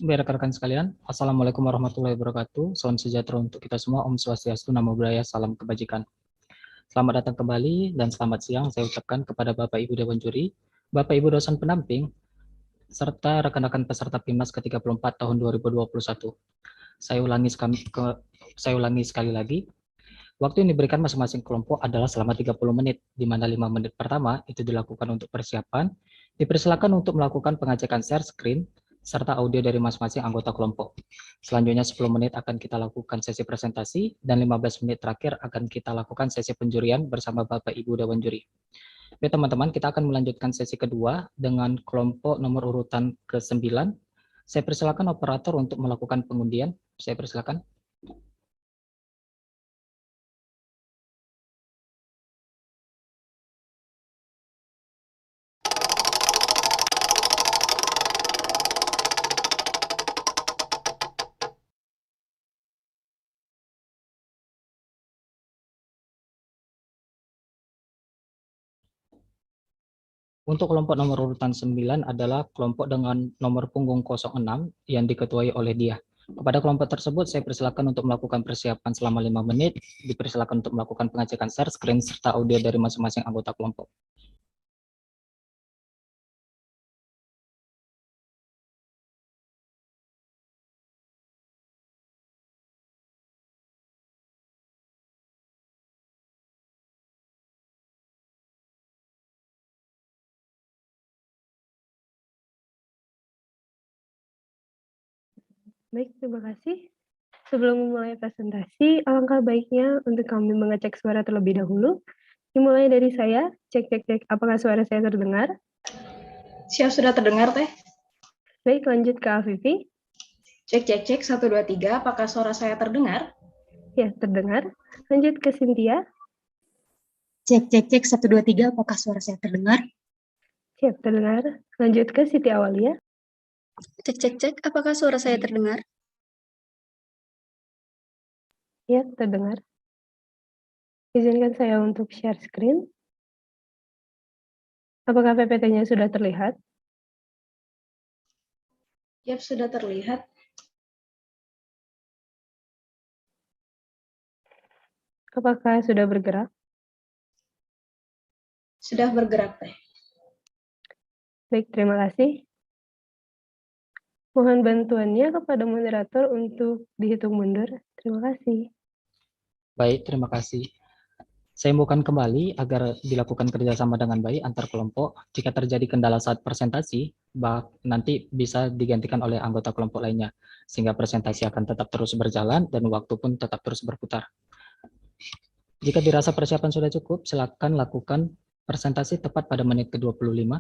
Baik, rekan-rekan sekalian, Assalamualaikum warahmatullahi wabarakatuh. Salam sejahtera untuk kita semua. Om Swastiastu, Namo Buddhaya, salam kebajikan. Selamat datang kembali dan selamat siang saya ucapkan kepada Bapak Ibu Dewan Juri, Bapak Ibu dosen pendamping, serta rekan-rekan peserta PIMNAS ke-34 tahun 2021. Saya ulangi sekali lagi, waktu yang diberikan masing-masing kelompok adalah selama 30 menit, di mana 5 menit pertama itu dilakukan untuk persiapan, dipersilakan untuk melakukan pengecekan share screen, serta audio dari masing-masing anggota kelompok. Selanjutnya 10 menit akan kita lakukan sesi presentasi, dan 15 menit terakhir akan kita lakukan sesi penjurian bersama Bapak Ibu Dewan Juri. Oke teman-teman, kita akan melanjutkan sesi kedua dengan kelompok nomor urutan ke-9. Saya persilakan operator untuk melakukan pengundian. Saya persilakan. Untuk kelompok nomor urutan 9 adalah kelompok dengan nomor punggung 06 yang diketuai oleh dia. Kepada kelompok tersebut, saya persilakan untuk melakukan persiapan selama 5 menit, dipersilakan untuk melakukan pengecekan share screen serta audio dari masing-masing anggota kelompok. Baik, terima kasih. Sebelum memulai presentasi, alangkah baiknya untuk kami mengecek suara terlebih dahulu. Dimulai dari saya, cek, apakah suara saya terdengar? Siap, sudah terdengar, Teh. Baik, lanjut ke Afifi. Cek, 1, 2, 3, apakah suara saya terdengar? Ya, terdengar. Lanjut ke Cynthia. Cek, 1, 2, 3, apakah suara saya terdengar? Siap, terdengar. Lanjut ke Siti Awalia. Cek, apakah suara saya terdengar? Ya, terdengar. Izinkan saya untuk share screen. Apakah PPT-nya sudah terlihat? Yap, sudah terlihat. Apakah sudah bergerak? Sudah bergerak, Teh. Baik, terima kasih. Mohon bantuannya kepada moderator untuk dihitung mundur. Terima kasih. Baik, terima kasih. Saya imbaukan kembali agar dilakukan kerjasama dengan baik antar kelompok. Jika terjadi kendala saat presentasi, nanti bisa digantikan oleh anggota kelompok lainnya, sehingga presentasi akan tetap terus berjalan dan waktu pun tetap terus berputar. Jika dirasa persiapan sudah cukup, silakan lakukan presentasi tepat pada menit ke-25.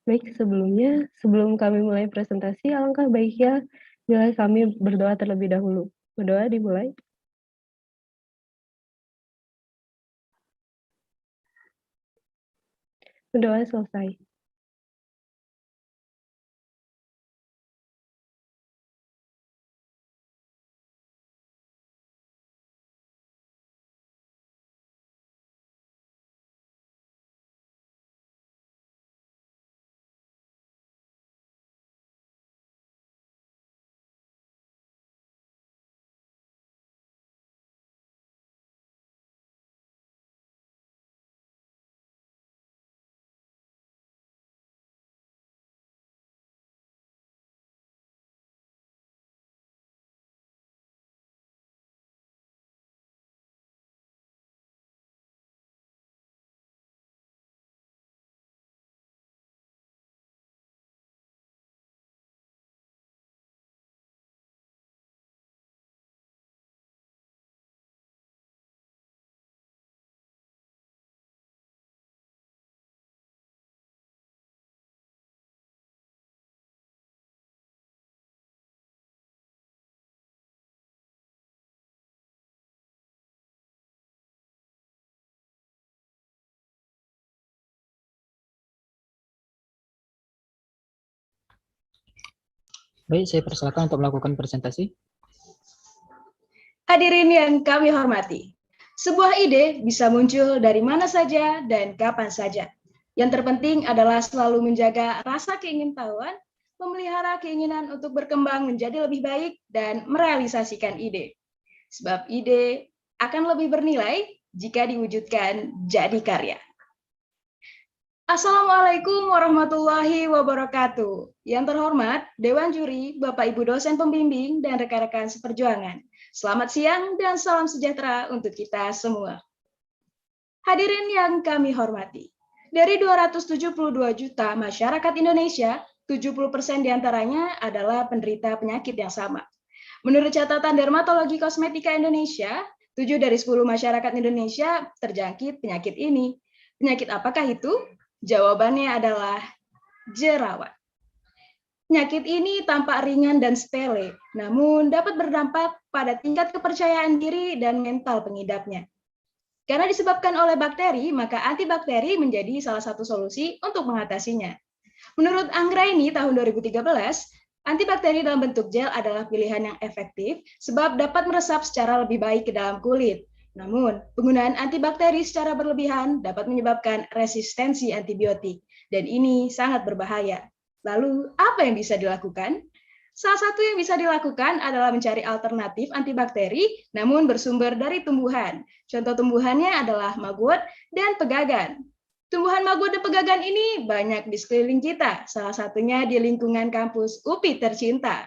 Baik, sebelum kami mulai presentasi, alangkah baiknya bila kami berdoa terlebih dahulu. Berdoa dimulai. Berdoa selesai. Baik, saya persilakan untuk melakukan presentasi. Hadirin yang kami hormati, sebuah ide bisa muncul dari mana saja dan kapan saja. Yang terpenting adalah selalu menjaga rasa keingintahuan, memelihara keinginan untuk berkembang menjadi lebih baik, dan merealisasikan ide. Sebab ide akan lebih bernilai jika diwujudkan jadi karya. Assalamualaikum warahmatullahi wabarakatuh. Yang terhormat, Dewan Juri, Bapak Ibu dosen pembimbing, dan rekan-rekan seperjuangan. Selamat siang dan salam sejahtera untuk kita semua. Hadirin yang kami hormati, dari 272 juta masyarakat Indonesia, 70% diantaranya adalah penderita penyakit yang sama. Menurut catatan Dermatologi Kosmetika Indonesia, 7 dari 10 masyarakat Indonesia terjangkit penyakit ini. Penyakit apakah itu? Jawabannya adalah jerawat. Penyakit ini tampak ringan dan sepele, namun dapat berdampak pada tingkat kepercayaan diri dan mental pengidapnya. Karena disebabkan oleh bakteri, maka antibakteri menjadi salah satu solusi untuk mengatasinya. Menurut Anggraini tahun 2013, antibakteri dalam bentuk gel adalah pilihan yang efektif sebab dapat meresap secara lebih baik ke dalam kulit. Namun, penggunaan antibakteri secara berlebihan dapat menyebabkan resistensi antibiotik, dan ini sangat berbahaya. Lalu, apa yang bisa dilakukan? Salah satu yang bisa dilakukan adalah mencari alternatif antibakteri, namun bersumber dari tumbuhan. Contoh tumbuhannya adalah magwort dan pegagan. Tumbuhan magwort dan pegagan ini banyak di sekeliling kita, salah satunya di lingkungan kampus UPI tercinta.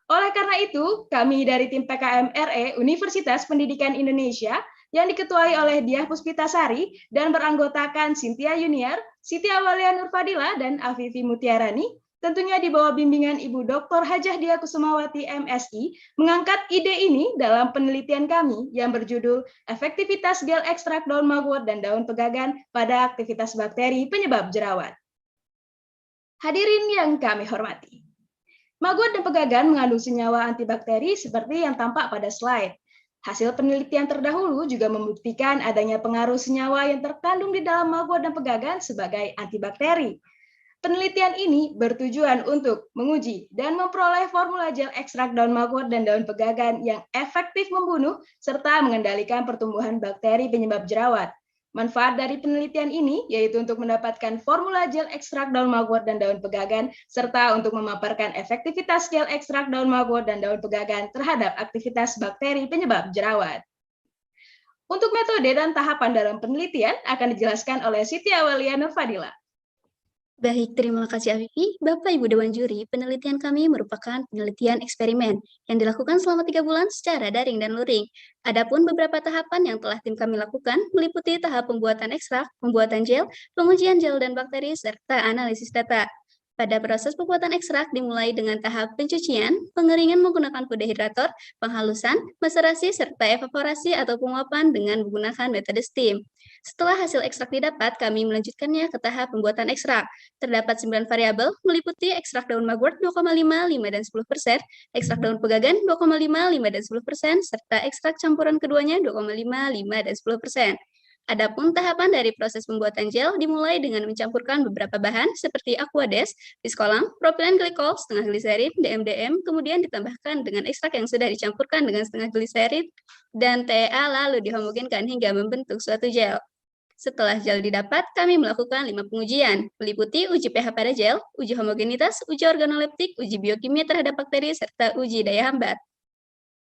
Oleh karena itu, kami dari tim PKM RE Universitas Pendidikan Indonesia yang diketuai oleh Diah Puspitasari dan beranggotakan Cynthia Yuniar, Siti Awalia Nurfadila, dan Afifi Mutiarani, tentunya di bawah bimbingan Ibu Dr. Hajah Dia Kusumawati MSI, mengangkat ide ini dalam penelitian kami yang berjudul Efektivitas Gel Ekstrak Daun Magwort dan Daun Pegagan pada Aktivitas Bakteri Penyebab Jerawat. Hadirin yang kami hormati, magwort dan pegagan mengandung senyawa antibakteri seperti yang tampak pada slide. Hasil penelitian terdahulu juga membuktikan adanya pengaruh senyawa yang terkandung di dalam magwort dan pegagan sebagai antibakteri. Penelitian ini bertujuan untuk menguji dan memperoleh formula gel ekstrak daun magwort dan daun pegagan yang efektif membunuh serta mengendalikan pertumbuhan bakteri penyebab jerawat. Manfaat dari penelitian ini yaitu untuk mendapatkan formula gel ekstrak daun magwort dan daun pegagan, serta untuk memaparkan efektivitas gel ekstrak daun magwort dan daun pegagan terhadap aktivitas bakteri penyebab jerawat. Untuk metode dan tahapan dalam penelitian akan dijelaskan oleh Siti Awalia Nurfadila. Baik, terima kasih Afifi. Bapak Ibu Dewan Juri, penelitian kami merupakan penelitian eksperimen yang dilakukan selama 3 bulan secara daring dan luring. Adapun beberapa tahapan yang telah tim kami lakukan meliputi tahap pembuatan ekstrak, pembuatan gel, pengujian gel dan bakteri, serta analisis data. Pada proses pembuatan ekstrak dimulai dengan tahap pencucian, pengeringan menggunakan pudih hidrator, penghalusan, maserasi, serta evaporasi atau penguapan dengan menggunakan metode steam. Setelah hasil ekstrak didapat, kami melanjutkannya ke tahap pembuatan ekstrak. Terdapat 9 variabel, meliputi ekstrak daun magwort 2,5, 5, dan 10%, ekstrak daun pegagan 2,5, 5, dan 10%, serta ekstrak campuran keduanya 2,5, 5, dan 10%. Adapun tahapan dari proses pembuatan gel dimulai dengan mencampurkan beberapa bahan seperti aquades, biskolam, propilen glikol, setengah gliserin, DMDM, kemudian ditambahkan dengan ekstrak yang sudah dicampurkan dengan setengah gliserin dan TEA lalu dihomogenkan hingga membentuk suatu gel. Setelah gel didapat, kami melakukan 5 pengujian, meliputi uji pH pada gel, uji homogenitas, uji organoleptik, uji biokimia terhadap bakteri, serta uji daya hambat.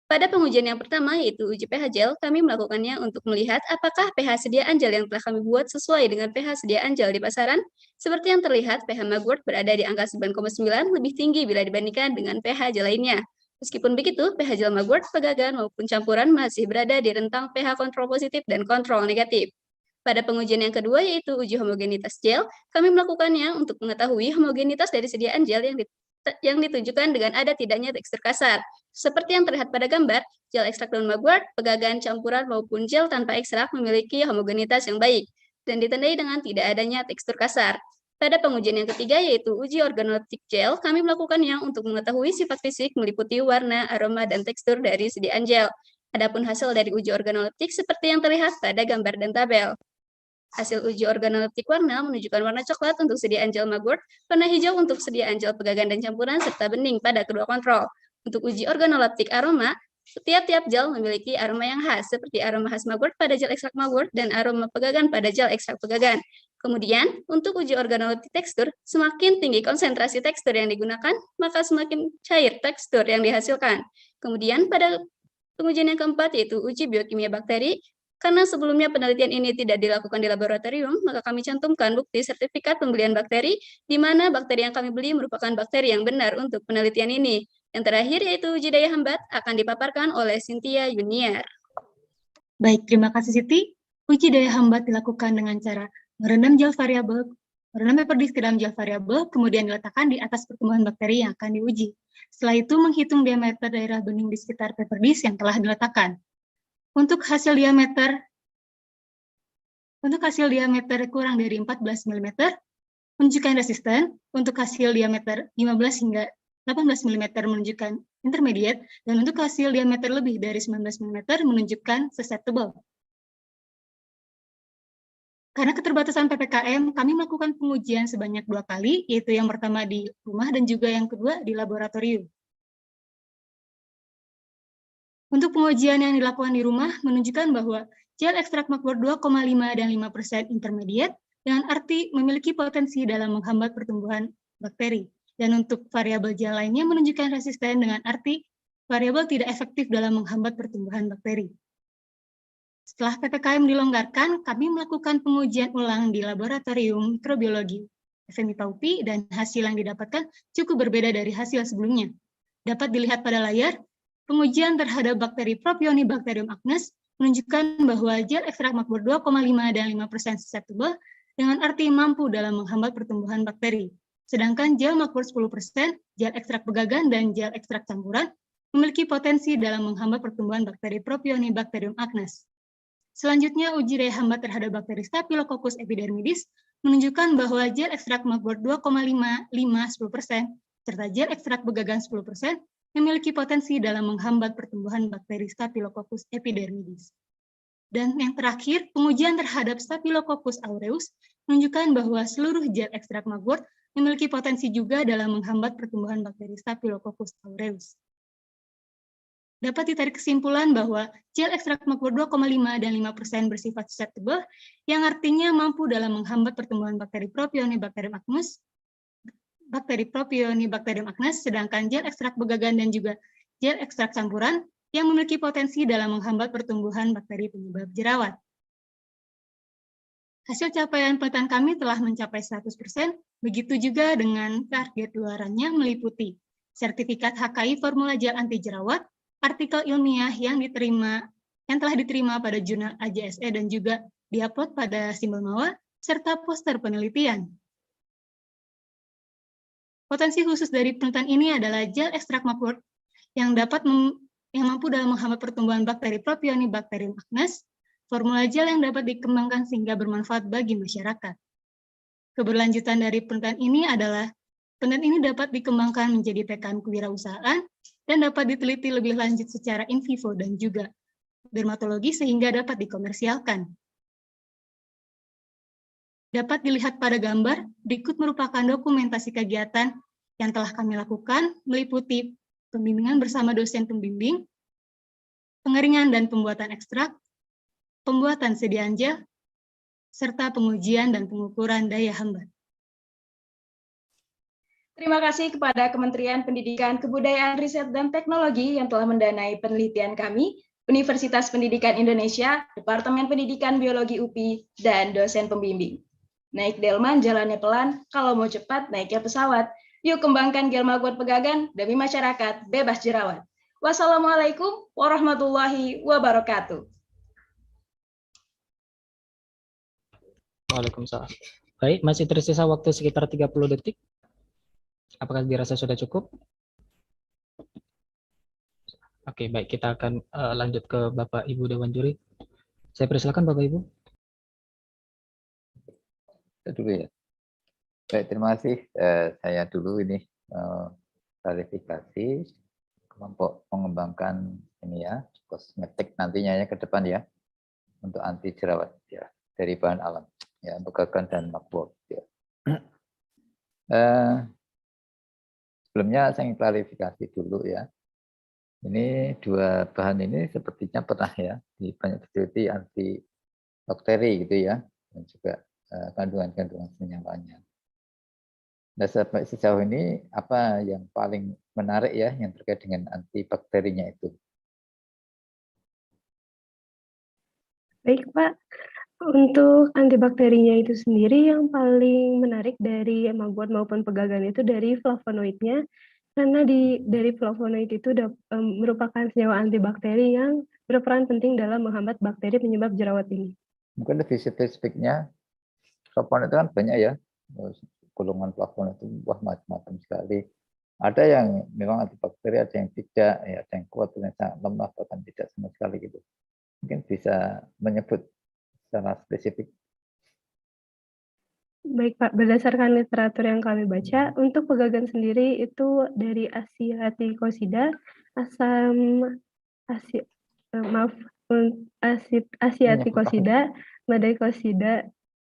Pada pengujian yang pertama, yaitu uji pH gel, kami melakukannya untuk melihat apakah pH sediaan gel yang telah kami buat sesuai dengan pH sediaan gel di pasaran. Seperti yang terlihat, pH magwort berada di angka 9,9, lebih tinggi bila dibandingkan dengan pH gel lainnya. Meskipun begitu, pH gel magwort, pegagan, maupun campuran masih berada di rentang pH kontrol positif dan kontrol negatif. Pada pengujian yang kedua, yaitu uji homogenitas gel, kami melakukannya untuk mengetahui homogenitas dari sediaan gel yang ditunjukkan dengan ada tidaknya tekstur kasar. Seperti yang terlihat pada gambar, gel ekstrak daun magwort, pegagan, campuran, maupun gel tanpa ekstrak memiliki homogenitas yang baik, dan ditandai dengan tidak adanya tekstur kasar. Pada pengujian yang ketiga, yaitu uji organoleptik gel, kami melakukannya untuk mengetahui sifat fisik meliputi warna, aroma, dan tekstur dari sediaan gel. Adapun hasil dari uji organoleptik seperti yang terlihat pada gambar dan tabel. Hasil uji organoleptik warna menunjukkan warna coklat untuk sediaan gel mugwort, warna hijau untuk sediaan gel pegagan dan campuran, serta bening pada kedua kontrol. Untuk uji organoleptik aroma, setiap-tiap gel memiliki aroma yang khas, seperti aroma khas mugwort pada gel ekstrak mugwort dan aroma pegagan pada gel ekstrak pegagan. Kemudian, untuk uji organoleptik tekstur, semakin tinggi konsentrasi tekstur yang digunakan, maka semakin cair tekstur yang dihasilkan. Kemudian, pada pengujian yang keempat, yaitu uji biokimia bakteri. Karena sebelumnya penelitian ini tidak dilakukan di laboratorium, maka kami cantumkan bukti sertifikat pembelian bakteri, di mana bakteri yang kami beli merupakan bakteri yang benar untuk penelitian ini. Yang terakhir yaitu uji daya hambat akan dipaparkan oleh Cynthia Yuniar. Baik, terima kasih Siti. Uji daya hambat dilakukan dengan cara merendam paper disk ke dalam gel variabel, kemudian diletakkan di atas pertumbuhan bakteri yang akan diuji. Setelah itu menghitung diameter daerah bening di sekitar paper disk yang telah diletakkan. Untuk hasil diameter kurang dari 14 mm, menunjukkan resisten. Untuk hasil diameter 15 hingga 18 mm menunjukkan intermediate, dan untuk hasil diameter lebih dari 19 mm menunjukkan susceptible. Karena keterbatasan PPKM, kami melakukan pengujian sebanyak 2 kali, yaitu yang pertama di rumah dan juga yang kedua di laboratorium. Untuk pengujian yang dilakukan di rumah menunjukkan bahwa gel ekstrak mugwort 2,5 dan 5% intermediate dengan arti memiliki potensi dalam menghambat pertumbuhan bakteri. Dan untuk variabel gel lainnya menunjukkan resisten dengan arti variabel tidak efektif dalam menghambat pertumbuhan bakteri. Setelah PPKM dilonggarkan, kami melakukan pengujian ulang di laboratorium mikrobiologi FMI PAUPI dan hasil yang didapatkan cukup berbeda dari hasil sebelumnya. Dapat dilihat pada layar, pengujian terhadap bakteri Propionibacterium acnes menunjukkan bahwa gel ekstrak mugwort 2,5 dan 5% susceptible dengan arti mampu dalam menghambat pertumbuhan bakteri. Sedangkan gel mugwort 10%, gel ekstrak pegagan, dan gel ekstrak campuran memiliki potensi dalam menghambat pertumbuhan bakteri Propionibacterium acnes. Selanjutnya, uji daya hambat terhadap bakteri Staphylococcus epidermidis menunjukkan bahwa gel ekstrak mugwort 2,5, 10%, serta gel ekstrak pegagan 10% memiliki potensi dalam menghambat pertumbuhan bakteri Staphylococcus epidermidis. Dan yang terakhir, pengujian terhadap Staphylococcus aureus menunjukkan bahwa seluruh gel ekstrak mugwort memiliki potensi juga dalam menghambat pertumbuhan bakteri Staphylococcus aureus. Dapat ditarik kesimpulan bahwa gel ekstrak mugwort 2,5 dan 5% bersifat susceptible, yang artinya mampu dalam menghambat pertumbuhan bakteri Propionibacterium acnes, sedangkan gel ekstrak pegagan dan juga gel ekstrak campuran yang memiliki potensi dalam menghambat pertumbuhan bakteri penyebab jerawat. Hasil capaian penelitian kami telah mencapai 100%, begitu juga dengan target luarannya meliputi sertifikat HKI formula gel anti jerawat, artikel ilmiah yang telah diterima pada jurnal AJSE dan juga diupload pada Simbol Mawar, serta poster penelitian. Potensi khusus dari penelitian ini adalah gel ekstrak mugwort yang mampu dalam menghambat pertumbuhan bakteri Propionibacterium acnes, formula gel yang dapat dikembangkan sehingga bermanfaat bagi masyarakat. Keberlanjutan dari penelitian ini adalah penelitian ini dapat dikembangkan menjadi PKM kewirausahaan dan dapat diteliti lebih lanjut secara in vivo dan juga dermatologi sehingga dapat dikomersialkan. Dapat dilihat pada gambar, berikut merupakan dokumentasi kegiatan yang telah kami lakukan, meliputi pembimbingan bersama dosen pembimbing, pengeringan dan pembuatan ekstrak, pembuatan sediaan gel, serta pengujian dan pengukuran daya hambat. Terima kasih kepada Kementerian Pendidikan, Kebudayaan, Riset, dan Teknologi yang telah mendanai penelitian kami, Universitas Pendidikan Indonesia, Departemen Pendidikan Biologi UPI, dan dosen pembimbing. Naik delman jalannya pelan, kalau mau cepat naiknya pesawat. Yuk kembangkan gel mugwort pegagan demi masyarakat bebas jerawat. Wassalamualaikum warahmatullahi wabarakatuh. Waalaikumsalam. Baik, masih tersisa waktu sekitar 30 detik. Apakah dirasa sudah cukup? Oke, baik. Kita akan lanjut ke Bapak Ibu Dewan Juri. Saya persilakan Bapak Ibu. Dulu ya. Baik, terima kasih. Saya dulu ini klarifikasi kelompok mengembangkan ini ya, kosmetik nantinya ya ke depan ya, untuk anti jerawat ya. dari bahan alam, ya, begagan dan mugwort. Ya. Sebelumnya saya ingin klarifikasi dulu ya. Ini dua bahan ini sepertinya pernah ya di banyak peneliti anti bakteri gitu ya, dan juga kandungan-kandungan senyawanya. Nah, sampai sejauh ini apa yang paling menarik ya yang terkait dengan antibakterinya itu? Baik, Pak. Untuk antibakterinya itu sendiri yang paling menarik dari mugwort maupun pegagan itu dari flavonoidnya, karena dari flavonoid itu merupakan senyawa antibakteri yang berperan penting dalam menghambat bakteri penyebab jerawat ini. Mungkin lebih spesifiknya, flavonoid itu kan banyak ya, golongan flavonoid itu wah macam-macam sekali. Ada yang memang antibakteri, ada yang tidak, ya, ada yang kuat, ada yang sangat lemah, bahkan tidak sama sekali gitu. Mungkin bisa menyebut secara spesifik. Baik, Pak. Berdasarkan literatur yang kami baca, untuk pegagan sendiri itu dari Asiaticosida, Asiaticosida, Madaicosida,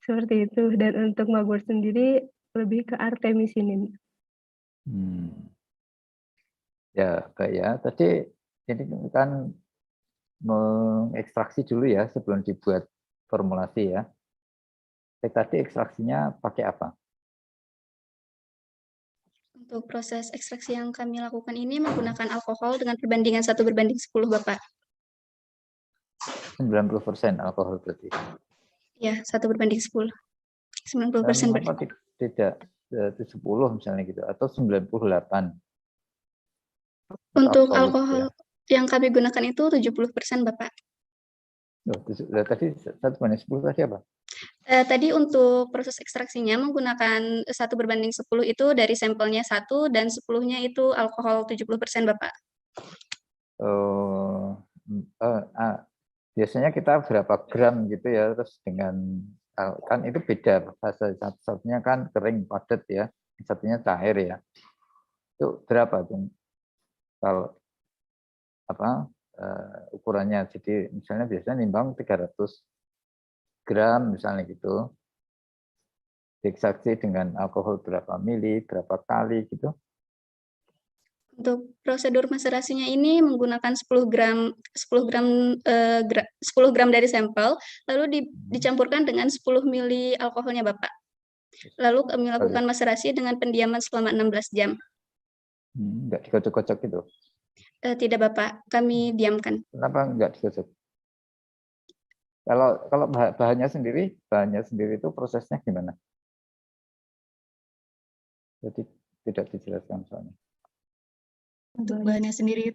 seperti itu. Dan untuk mugwort sendiri lebih ke artemisinin. Ya, baik ya. Tadi ini kan mengekstraksi dulu ya sebelum dibuat formulasi ya. Tadi ekstraksinya pakai apa? Untuk proses ekstraksi yang kami lakukan ini menggunakan alkohol dengan perbandingan 1:10, Bapak. 90% alkohol berarti. Ya, 1:10. 90% Kenapa tidak 10 misalnya gitu, atau 98? Untuk Absolut, alkohol yang kami gunakan itu 70%, Bapak. Tadi 1:10 tadi apa? Tadi untuk proses ekstraksinya menggunakan 1:10 itu dari sampelnya 1 dan 10-nya itu alkohol 70%, Bapak. Biasanya kita berapa gram gitu ya, terus dengan kan itu beda, fase satunya kan kering padat ya, satunya cair ya. Itu berapa tuh kalau apa ukurannya? Jadi misalnya biasanya nimbang 300 gram misalnya gitu, diekstraksi dengan alkohol berapa mili, berapa kali gitu. Untuk prosedur maserasinya ini menggunakan 10 gram dari sampel, lalu dicampurkan dengan 10 mili alkoholnya, Bapak. Lalu kami lakukan maserasi dengan pendiaman selama 16 jam. Enggak dikocok-kocok gitu? Tidak, Bapak, kami diamkan. Kenapa enggak dikocok? Kalau bahannya sendiri itu prosesnya gimana? Jadi tidak dijelaskan soalnya. Untuk bahannya sendiri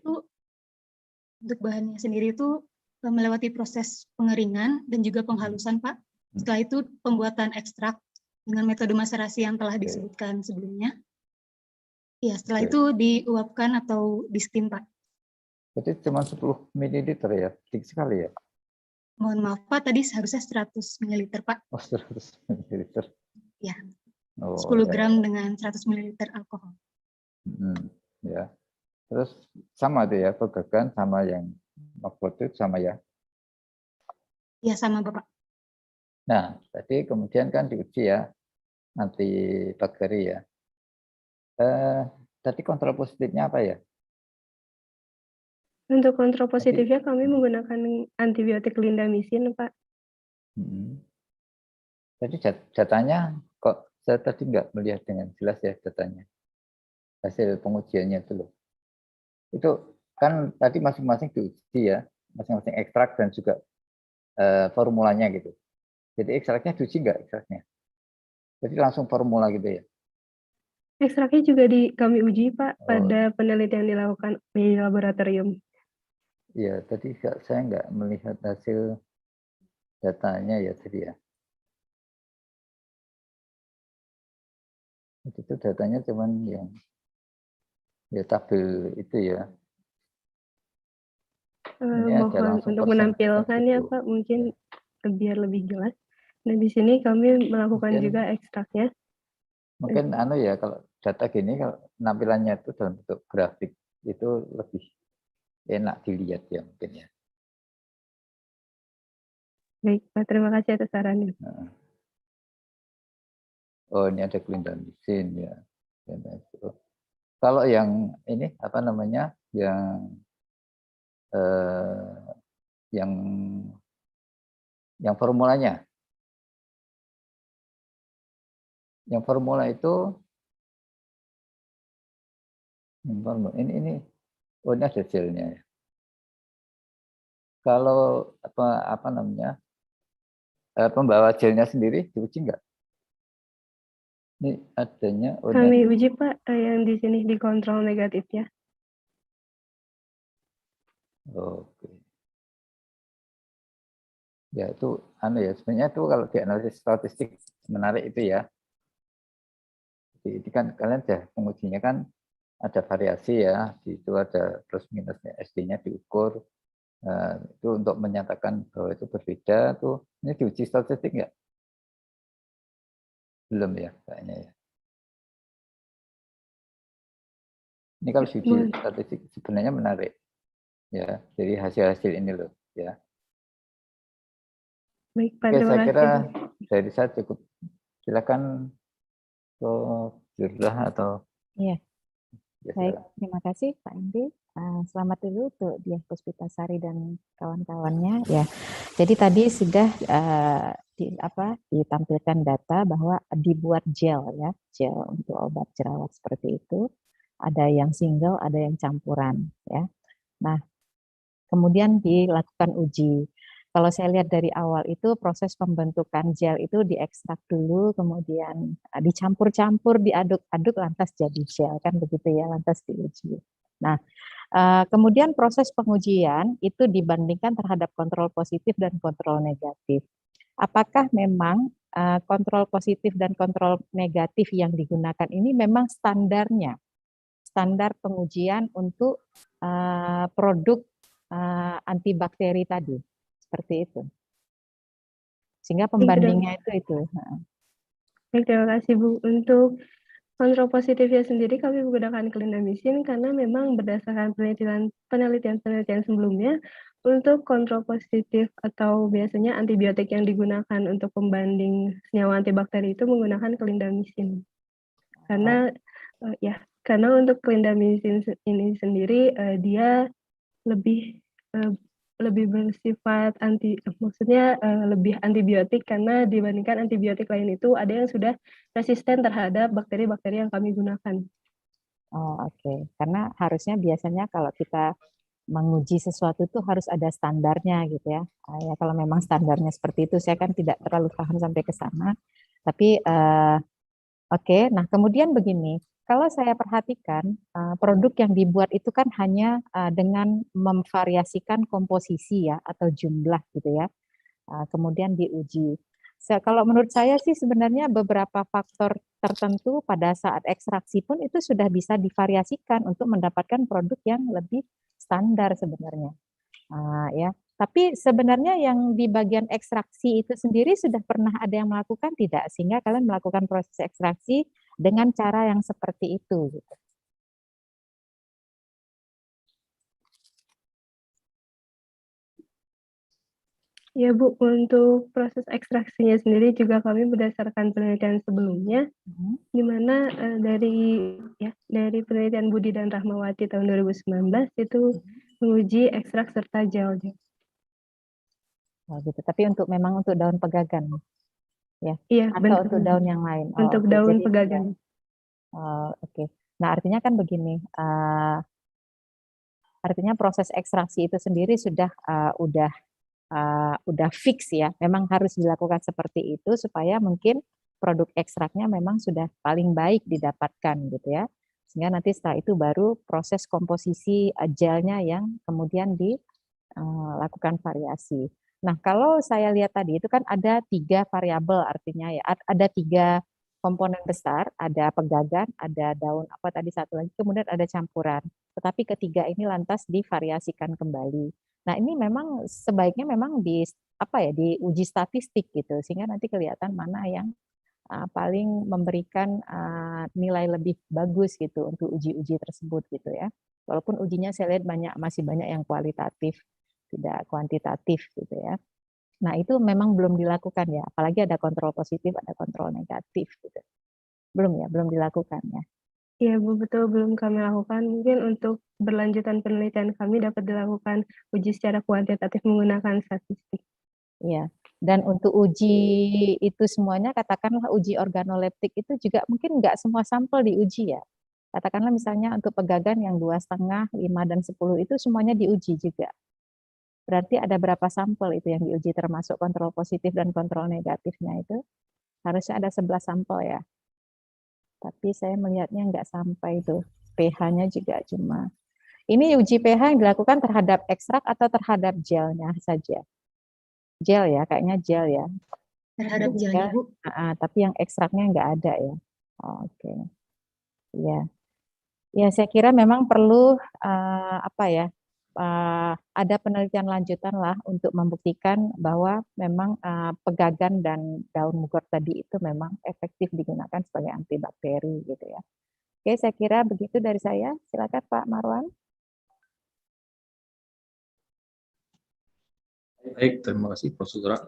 itu melewati proses pengeringan dan juga penghalusan, Pak. Setelah itu pembuatan ekstrak dengan metode maserasi yang telah disebutkan sebelumnya. Ya, setelah itu diuapkan atau di steam, Pak. Jadi cuma 10 ml ya, sedikit sekali ya? Mohon maaf, Pak, tadi seharusnya 100 ml, Pak. Oh, 100 ml. Ya, 10 10 gram dengan 100 ml alkohol. Ya. Terus sama tuh ya, pegagan sama yang mugwort itu sama ya? Ya, sama, Bapak. Nah, tadi kemudian kan diuji ya, antibakteri ya. Tadi kontrol positifnya apa ya? Untuk kontrol positifnya kami menggunakan antibiotik lindamisin, Pak. Jadi datanya kok saya tadi nggak melihat dengan jelas ya datanya. Hasil pengujiannya itu loh. Itu kan tadi masing-masing diuji ya, masing-masing ekstrak dan juga formulanya gitu. Jadi ekstraknya diuji nggak ekstraknya? Jadi langsung formula gitu ya? Ekstraknya juga kami uji, Pak, pada penelitian yang dilakukan di laboratorium. Iya, tadi saya nggak melihat hasil datanya ya tadi ya. Itu datanya cuman yang ya tabel itu ya. Mohon untuk menampilkannya, Pak, mungkin biar lebih jelas. Nah, di sini kami melakukan juga ekstraknya. Mungkin ya, kalau data gini, kalau penampilannya itu dalam bentuk grafik, itu lebih enak dilihat ya mungkin ya. Baik, Pak. Terima kasih atas sarannya. Nah. Oh, ini ada clindamycin ya. Kalau yang ini apa namanya, yang formulanya, yang formula itu ini oh ini ada gelnya ya. Kalau apa namanya, pembawa gelnya sendiri diuji enggak? Ini adanya Kami uji Pak, yang di sini dikontrol negatifnya. Oke. Ya itu ya sebenarnya itu kalau di analisis statistik menarik itu ya. Jadi kan kalian sudah pengujinya kan ada variasi ya, di itu ada plus minusnya SD-nya diukur. Itu untuk menyatakan bahwa itu berbeda tuh. Ini diuji statistik enggak? Belum ya kayaknya ya. Ini kalau diuji statistik sebenarnya menarik. Ya, dari hasil-hasil ini loh ya. Baik, Pak. Oke, Terima saya kasih. kira dari saya cukup. Silakan ke Jurlah atau Iya. ya, Baik, terima kasih Pak Indi. Selamat dulu untuk Diah Puspitasari dan kawan-kawannya ya. Jadi tadi sudah ditampilkan data bahwa dibuat gel ya, gel untuk obat jerawat seperti itu. Ada yang single, ada yang campuran ya. Nah, kemudian dilakukan uji. Kalau saya lihat dari awal itu proses pembentukan gel itu diekstrak dulu, kemudian dicampur-campur, diaduk-aduk, lantas jadi gel kan begitu ya, lantas diuji. Nah, kemudian proses pengujian itu dibandingkan terhadap kontrol positif dan kontrol negatif. Apakah memang kontrol positif dan kontrol negatif yang digunakan ini memang standarnya, standar pengujian untuk produk antibakteri tadi? Seperti itu. Sehingga pembandingnya itu. Baik, terima kasih Bu. Untuk kontrol positifnya sendiri kami menggunakan clindamycin karena memang berdasarkan penelitian sebelumnya untuk kontrol positif atau biasanya antibiotik yang digunakan untuk pembanding senyawa antibakteri itu menggunakan clindamycin. Karena karena untuk clindamycin ini sendiri dia lebih bersifat lebih antibiotik karena dibandingkan antibiotik lain itu ada yang sudah resisten terhadap bakteri-bakteri yang kami gunakan. Oh, oke. Karena harusnya biasanya kalau kita menguji sesuatu itu harus ada standarnya gitu ya. Ya kalau memang standarnya seperti itu, saya kan tidak terlalu paham sampai ke sana. Tapi oke. Nah kemudian begini. Kalau saya perhatikan, produk yang dibuat itu kan hanya dengan memvariasikan komposisi ya, atau jumlah gitu ya, kemudian diuji. Kalau menurut saya sih sebenarnya beberapa faktor tertentu pada saat ekstraksi pun itu sudah bisa divariasikan untuk mendapatkan produk yang lebih standar sebenarnya. Ya. Tapi sebenarnya yang di bagian ekstraksi itu sendiri sudah pernah ada yang melakukan tidak? Sehingga kalian melakukan proses ekstraksi dengan cara yang seperti itu. Gitu. Ya Bu, untuk proses ekstraksinya sendiri juga kami berdasarkan penelitian sebelumnya, di mana dari penelitian Budi dan Rahmawati tahun 2019 itu menguji ekstrak serta gel. Oh, gitu. Tapi memang untuk daun pegagan, ya? Iya, atau benar. untuk daun yang lain? Untuk daun pegagan. Oke. Nah artinya kan begini. Artinya proses ekstraksi itu sendiri sudah udah fix ya, memang harus dilakukan seperti itu supaya mungkin produk ekstraknya memang sudah paling baik didapatkan gitu ya, sehingga nanti setelah itu baru proses komposisi gelnya yang kemudian dilakukan variasi. Nah kalau saya lihat tadi itu kan ada 3 variabel, artinya ya ada 3 komponen besar, ada pegagan, ada daun apa tadi satu lagi, kemudian ada campuran. Tetapi ketiga ini lantas divariasikan kembali. Nah ini memang sebaiknya memang diuji statistik gitu, sehingga nanti kelihatan mana yang paling memberikan nilai lebih bagus gitu untuk uji-uji tersebut gitu ya. Walaupun ujinya saya lihat masih banyak yang kualitatif, tidak kuantitatif gitu ya. Nah, itu memang belum dilakukan ya, apalagi ada kontrol positif, ada kontrol negatif gitu. Belum ya, belum dilakukan ya. Iya Bu, betul belum kami lakukan. Mungkin untuk berlanjutan penelitian kami dapat dilakukan uji secara kuantitatif menggunakan statistik. Iya. Dan untuk uji itu semuanya, katakanlah uji organoleptik itu juga mungkin nggak semua sampel diuji ya. Katakanlah misalnya untuk pegagan yang 2,5, 5, dan 10 itu semuanya diuji juga. Berarti ada berapa sampel itu yang diuji termasuk kontrol positif dan kontrol negatifnya itu? Harusnya ada 11 sampel ya. Tapi saya melihatnya nggak sampai itu. pH-nya juga cuma. Ini uji pH yang dilakukan terhadap ekstrak atau terhadap gelnya saja? Gel ya, kayaknya gel ya. Terhadap gelnya, Bu. Tapi yang ekstraknya nggak ada ya. Oke. Ya. Ya, saya kira memang perlu ada penelitian lanjutan lah untuk membuktikan bahwa memang pegagan dan daun mugor tadi itu memang efektif digunakan sebagai antibakteri gitu ya. Oke, saya kira begitu dari saya. Silakan Pak Marwan. Baik, terima kasih Profesor.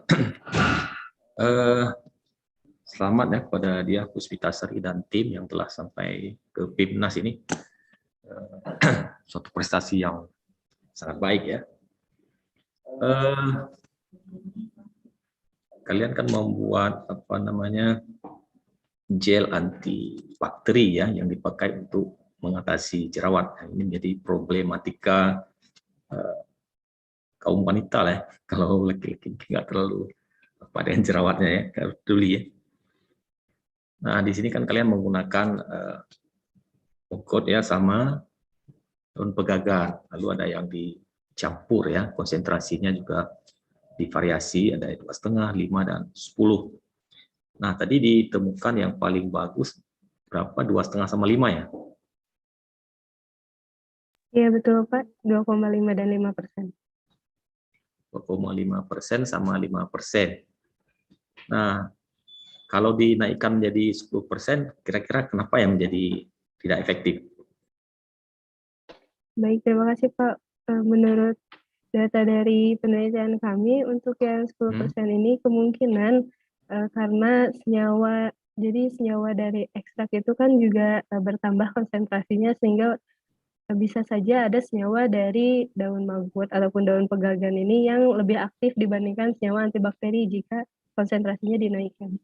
Selamat ya kepada dia Puspitasari dan tim yang telah sampai ke PIMNAS ini. Suatu prestasi yang sangat baik ya. Kalian kan membuat gel antibakteri ya yang dipakai untuk mengatasi jerawat. Ini menjadi problematika kaum wanita lah ya. Kalau laki-laki nggak terlalu pada jerawatnya ya, kalau dulu ya. Nah di sini kan kalian menggunakan mugwort ya sama daun pegagan, lalu ada yang dicampur ya, konsentrasinya juga divariasi, ada 2,5, 5, dan 10. Nah tadi ditemukan yang paling bagus berapa? 2,5 sama 5 ya? Iya betul Pak, 2,5 dan 5%. 2,5% sama 5%. Nah, kalau dinaikkan menjadi 10%, kira-kira kenapa yang menjadi tidak efektif? Baik, terima kasih Pak. Menurut data dari penelitian kami, untuk yang 10% ini kemungkinan karena senyawa dari ekstrak itu kan juga bertambah konsentrasinya, sehingga bisa saja ada senyawa dari daun mugwort ataupun daun pegagan ini yang lebih aktif dibandingkan senyawa antibakteri jika konsentrasinya dinaikkan.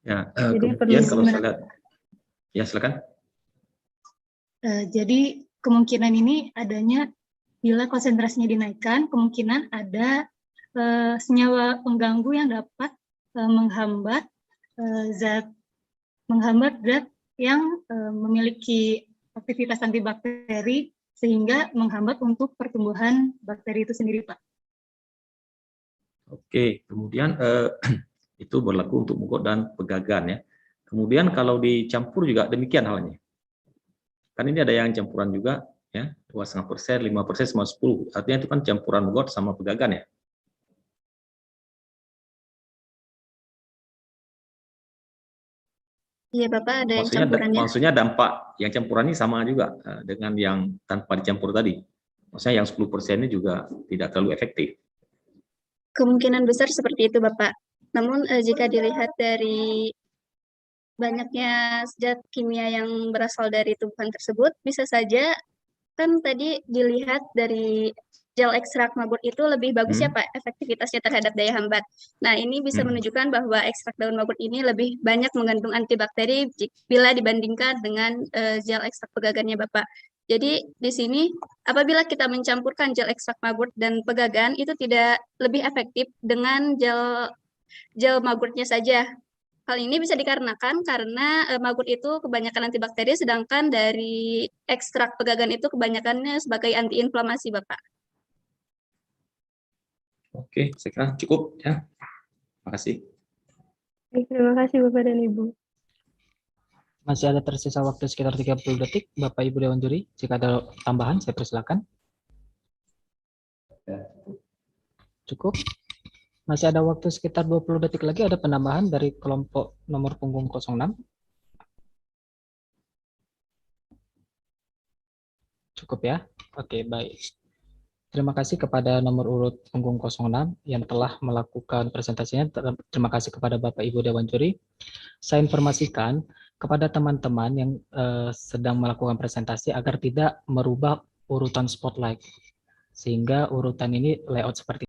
Ya, Jadi kemudian kalau saya lihat, ya silakan. Jadi kemungkinan ini adanya bila konsentrasinya dinaikkan, kemungkinan ada senyawa pengganggu yang dapat menghambat zat yang memiliki aktivitas antibakteri sehingga menghambat untuk pertumbuhan bakteri itu sendiri, Pak. Oke, kemudian itu berlaku untuk mugwort dan pegagan ya. Kemudian kalau dicampur juga demikian halnya. Kan ini ada yang campuran juga ya, 2,5%, 5% sama 10. Artinya itu kan campuran mugwort sama pegagan ya. Iya Bapak, ada yang campurannya. Maksudnya dampak yang campuran ini sama juga dengan yang tanpa dicampur tadi. Maksudnya yang 10% ini juga tidak terlalu efektif. Kemungkinan besar seperti itu Bapak. Namun jika dilihat dari banyaknya zat kimia yang berasal dari tumbuhan tersebut, bisa saja kan tadi dilihat dari gel ekstrak mugwort itu lebih bagus ya Pak efektivitasnya terhadap daya hambat. Nah ini bisa menunjukkan bahwa ekstrak daun mugwort ini lebih banyak mengandung antibakteri bila dibandingkan dengan gel ekstrak pegagannya Bapak. Jadi di sini apabila kita mencampurkan gel ekstrak mugwort dan pegagan itu tidak lebih efektif dengan gel mugwortnya saja. Hal ini bisa dikarenakan karena mugwort itu kebanyakan antibakteri, sedangkan dari ekstrak pegagan itu kebanyakannya sebagai antiinflamasi, Bapak. Oke, saya kira cukup ya. Terima kasih. Terima kasih Bapak dan Ibu. Masih ada tersisa waktu sekitar 30 detik. Bapak Ibu Dewan Juri, jika ada tambahan saya persilakan. Cukup. Masih ada waktu sekitar 20 detik lagi, ada penambahan dari kelompok nomor punggung 06. Cukup ya? Oke, baik. Terima kasih kepada nomor urut punggung 06 yang telah melakukan presentasinya. Terima kasih kepada Bapak Ibu Dewan Juri. Saya informasikan kepada teman-teman yang sedang melakukan presentasi agar tidak merubah urutan spotlight, sehingga urutan ini layout seperti